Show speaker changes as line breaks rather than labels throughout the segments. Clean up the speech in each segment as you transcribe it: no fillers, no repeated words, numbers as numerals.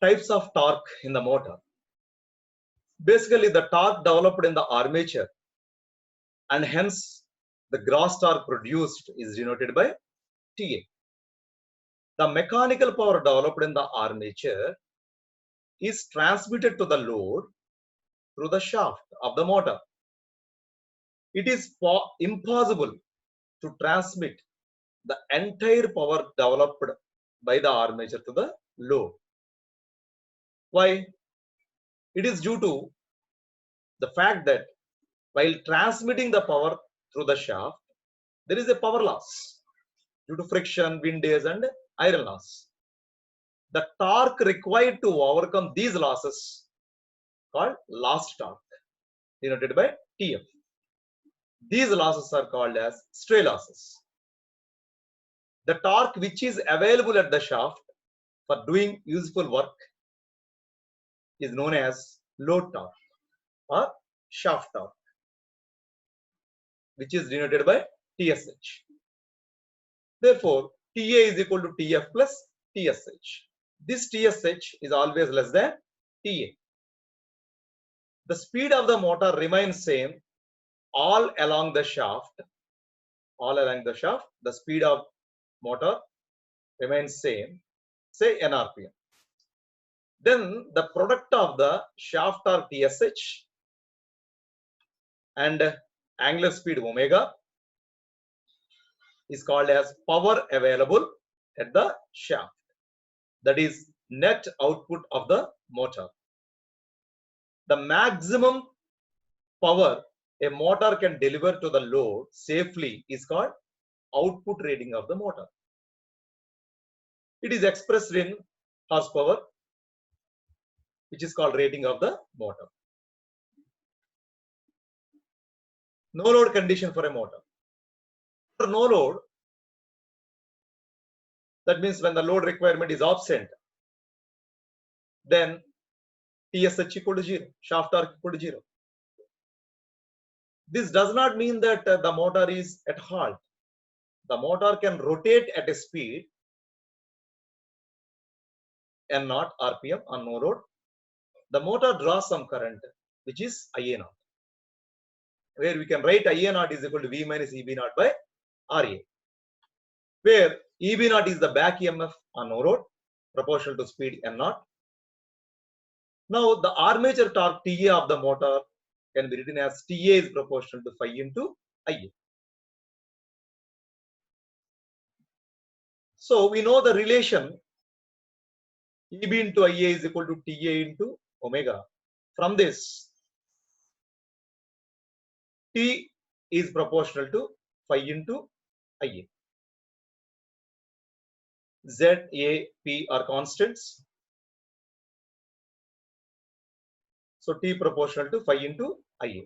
Types of torque in the motor. Basically, the torque developed in the armature and hence the gross torque produced is denoted by TA. The mechanical power developed in the armature is transmitted to the load through the shaft of the motor. It is impossible to transmit the entire power developed by the armature to the load. Why? It is due to the fact that while transmitting the power through the shaft, there is a power loss due to friction, windage, and iron loss. The torque required to overcome these losses called loss torque, denoted by TF. These losses are called as stray losses. The torque which is available at the shaft for doing useful work is known as load torque or shaft torque, which is denoted by TSH. Therefore, TA is equal to TF plus TSH. This TSH is always less than TA. The speed of the motor remains same all along the shaft. All along the shaft, the speed of motor remains same, say n RPM. Then the product of the shaft torque TSH and angular speed omega is called as power available at the shaft. That is net output of the motor. The maximum power a motor can deliver to the load safely is called output rating of the motor. It is expressed in horsepower, which is called rating of the motor. No load condition for a motor. For no load, that means when the load requirement is absent, then TSH equal to 0, shaft torque equal to 0. This does not mean that the motor is at halt. The motor can rotate at a speed n0 RPM on no load. The motor draws some current, which is IA0, where we can write IA0 is equal to V minus EB0 by RA, where EB0 is the back EMF on no load, proportional to speed n0. Now, the armature torque TA of the motor can be written as TA is proportional to phi into IA. So, we know the relation EB into IA is equal to TA into omega. From this, T is proportional to phi into IA. Z, A, P are constants. So, T proportional to phi into IA.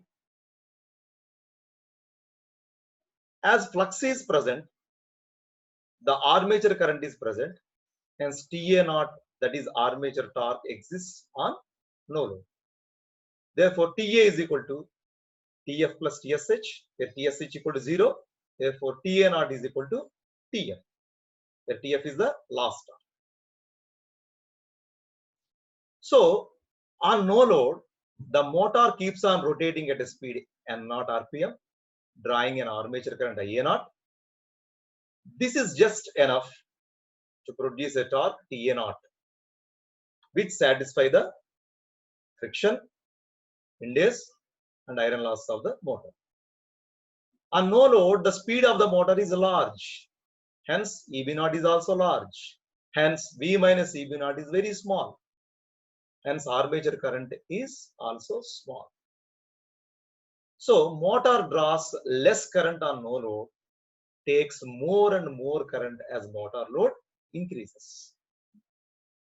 As flux is present, the armature current is present, hence TA0, that is armature torque, exists on no load. Therefore, TA is equal to TF plus TSH, where TSH equal to 0. Therefore, TA0 is equal to TF, where TF is the loss torque. So, on no load, the motor keeps on rotating at a speed n0 RPM, drawing an armature current IA0. This is just enough to produce a torque TA0, which satisfies the friction, windage, and iron loss of the motor. On no load, the speed of the motor is large. Hence, EB0 is also large. Hence, V minus EB0 is very small. Hence, armature current is also small. So, motor draws less current on no load, takes more and more current as motor load increases.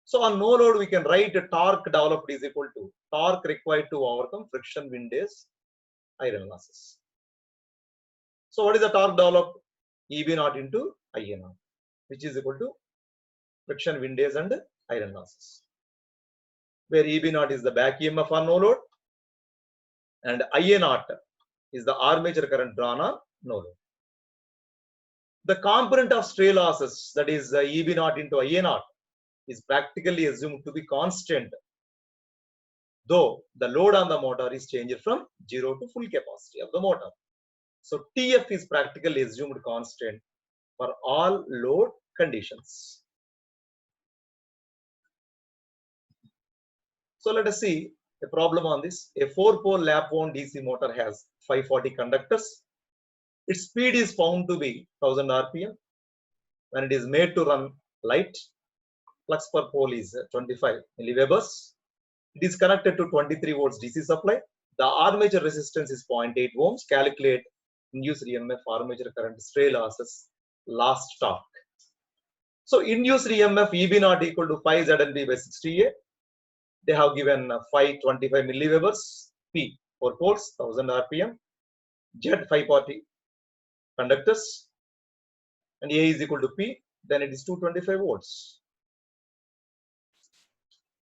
So, on no load, we can write torque developed is equal to torque required to overcome friction, windage, iron losses. So, what is the torque developed? EB0 into IA0, which is equal to friction, windage, and iron losses, where EB0 is the back EMF on no load and IA0 is the armature current drawn on no load. The component of stray losses, that is EB0 into IA0, is practically assumed to be constant, though the load on the motor is changed from 0 to full capacity of the motor. So TF is practically assumed constant for all load conditions. So let us see a problem on this. A 4-pole lap-wound DC motor has 540 conductors. Its speed is found to be 1000 RPM. When it is made to run light, flux per pole is 25 milliwebers. It is connected to 23 volts DC supply. The armature resistance is 0.8 ohms. Calculate induced EMF, armature current, stray losses, last torque. So induced EMF EB naught equal to 5 ZNB by 60A. They have given 525 milliwebers, P 4 poles, 1000 RPM, Z 540 conductors, and A is equal to P, then it is 225 volts.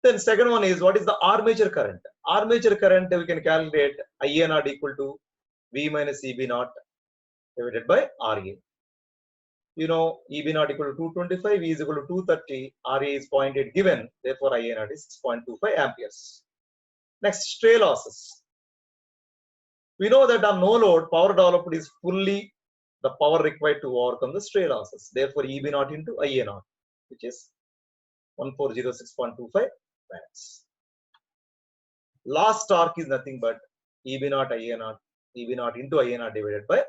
Then second one is, what is the armature current? Armature current we can calculate IA naught equal to V minus EB naught divided by RA. You know, EB naught equal to 225, V is equal to 230, RA is 0.8 given, therefore IA naught is 6.25 amperes. Next, stray losses. We know that on no load, power developed is fully the power required to overcome the stray losses. Therefore, EB naught into IA naught, which is 1406.25 watts. Last torque is nothing but EB naught IA naught, EB naught into IA naught divided by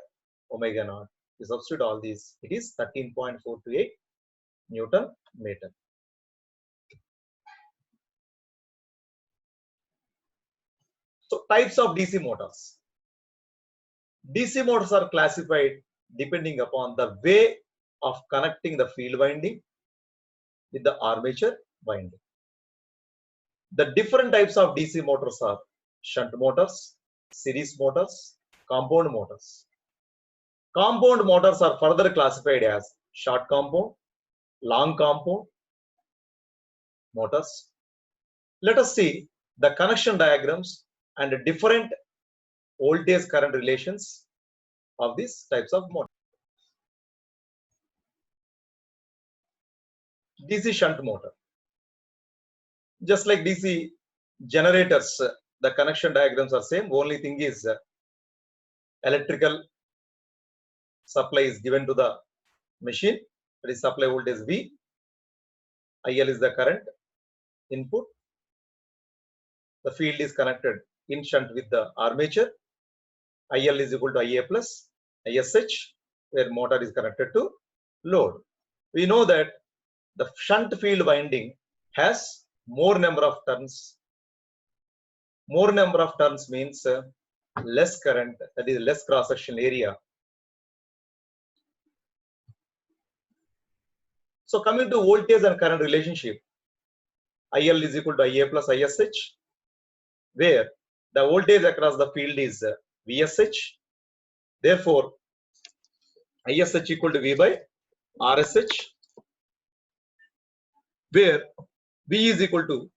omega naught. You substitute all these, it is 13.428 Newton meter. So types of DC motors. DC motors are classified depending upon the way of connecting the field winding with the armature winding. The different types of DC motors are shunt motors, series motors, compound motors. Compound motors are further classified as short compound, long compound motors. Let us see the connection diagrams and the different voltage current relations of these types of motors. DC shunt motor. Just like DC generators, the connection diagrams are same. Only thing is electrical supply is given to the machine. That is supply voltage V. IL is the current input. The field is connected in shunt with the armature. IL is equal to IA plus ISH, where motor is connected to load. We know that the shunt field winding has more number of turns. More number of turns means less current, that is less cross-section area. So coming to voltage and current relationship, IL is equal to IA plus ISH, where the voltage across the field is VSH. Therefore, ISH equal to V by RSH, where V is equal to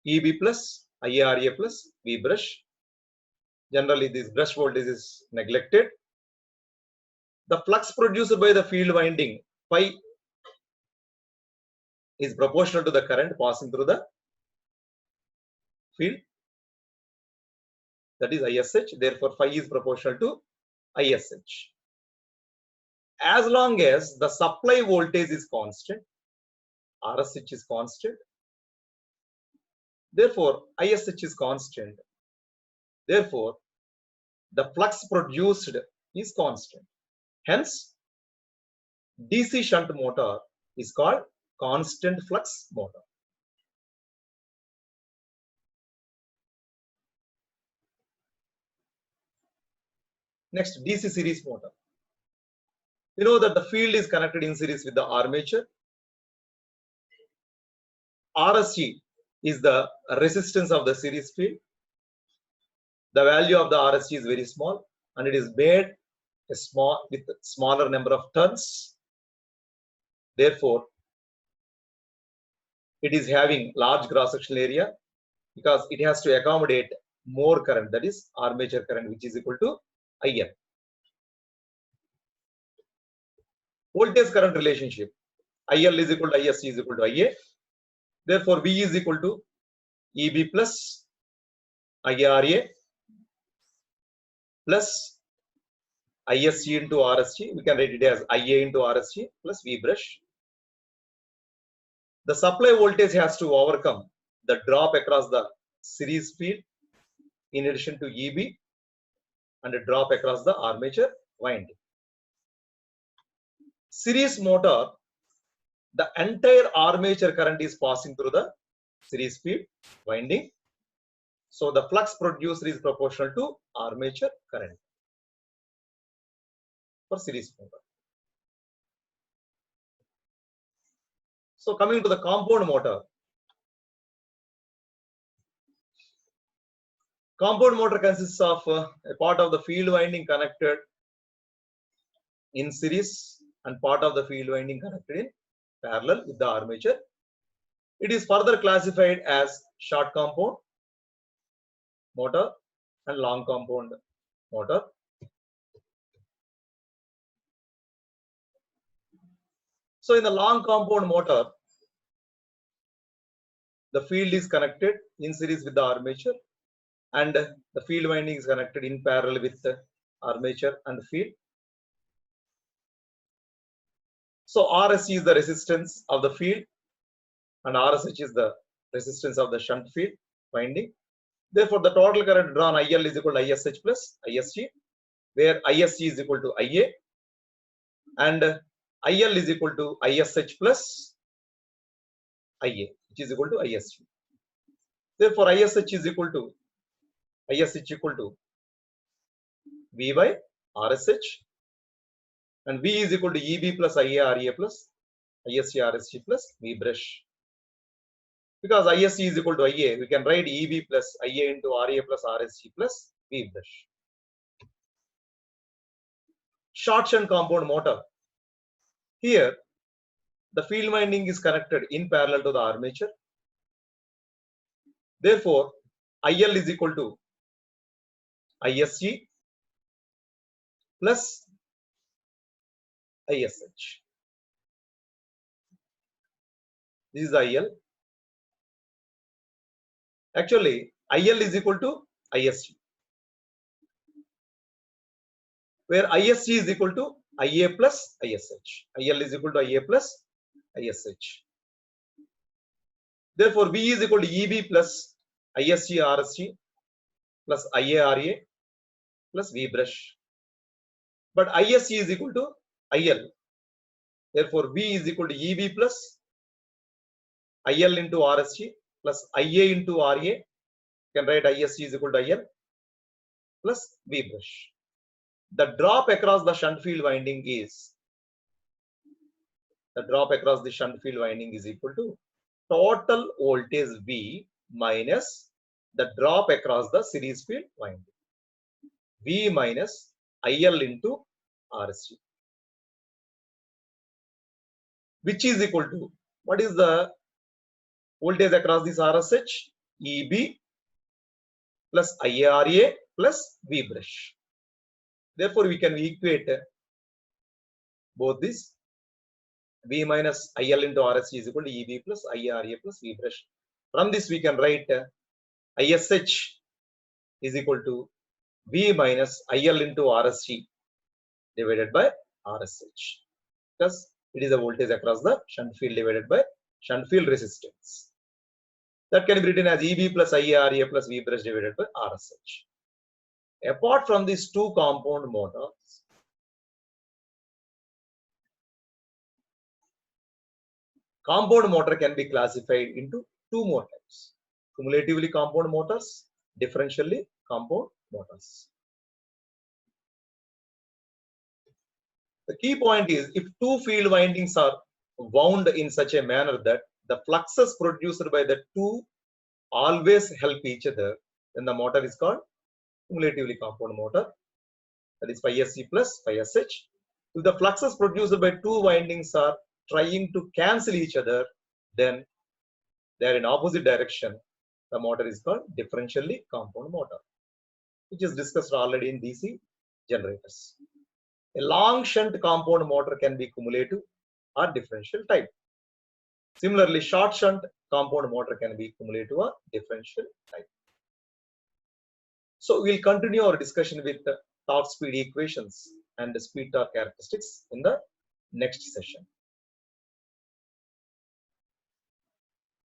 EB plus IARA plus V brush. Generally, this brush voltage is neglected. The flux produced by the field winding phi is proportional to the current passing through the field, that is ISH. Therefore, phi is proportional to ISH. As long as the supply voltage is constant, RSH is constant. Therefore, ISH is constant. Therefore, the flux produced is constant. Hence, DC shunt motor is called constant flux motor. Next, DC series motor. You know that the field is connected in series with the armature. RSC is the resistance of the series field. The value of the RSC is very small, and it is made with smaller number of turns. Therefore, it is having large cross-sectional area because it has to accommodate more current, that is armature current, which is equal to IL. Voltage current relationship. IL is equal to ISC is equal to IA. Therefore, V is equal to EB plus IARA plus ISC into RSC. We can write it as IA into RSC plus V brush. The supply voltage has to overcome the drop across the series field in addition to EB and a drop across the armature winding. Series motor, the entire armature current is passing through the series field winding. So the flux produced is proportional to armature current for series motor. So coming to the compound motor. Compound motor consists of a part of the field winding connected in series and part of the field winding connected in parallel with the armature. It is further classified as short compound motor and long compound motor. So in the long compound motor, the field is connected in series with the armature and the field winding is connected in parallel with the armature and field. So RSC is the resistance of the field and RSH is the resistance of the shunt field winding. Therefore, the total current drawn IL is equal to ISH plus ISG, where ISC is equal to IA and IL is equal to ISH plus IA, which is equal to ISG. Therefore, ISH is equal to V by RSH and V is equal to EB plus IA RA plus ISC RSG plus V brush. Because ISC is equal to IA, we can write EB plus IA into RA plus RSG plus V brush. Short shunt compound motor. Here, the field winding is connected in parallel to the armature. Therefore, IL is equal to ISG plus ISH. This is IL. Actually, IL is equal to ISG, where ISG is equal to IA plus ISH. IL is equal to IA plus ISH. Therefore, V is equal to EB plus ISG RSG plus IARA plus V brush. But ISC is equal to IL. Therefore, V is equal to EB plus IL into RSG plus IA into RA. You can write ISC is equal to IL plus V brush. The drop across the shunt field winding is equal to total voltage V minus the drop across the series field winding. V minus IL into RSG, which is equal to, what is the voltage across this RSH? EB plus IARA plus V brush. Therefore, we can equate both this. V minus IL into RSG is equal to EB plus IARA plus V brush. From this, we can write ISH is equal to V minus IL into RSG divided by RSH, because it is a voltage across the shunt field divided by shunt field resistance. That can be written as EB plus IARA plus V brush divided by RSH. Apart from these two compound motors, compound motor can be classified into two more types: cumulatively compound motors, differentially compound motors. The key point is, if two field windings are wound in such a manner that the fluxes produced by the two always help each other, then the motor is called cumulatively compound motor. That is phi SC plus phi SH. If the fluxes produced by two windings are trying to cancel each other, then they are in opposite direction. The motor is called differentially compound motor, which is discussed already in DC generators. A long shunt compound motor can be cumulative or differential type. Similarly, short shunt compound motor can be cumulative or differential type. So we'll continue our discussion with the torque speed equations and the speed torque characteristics in the next session.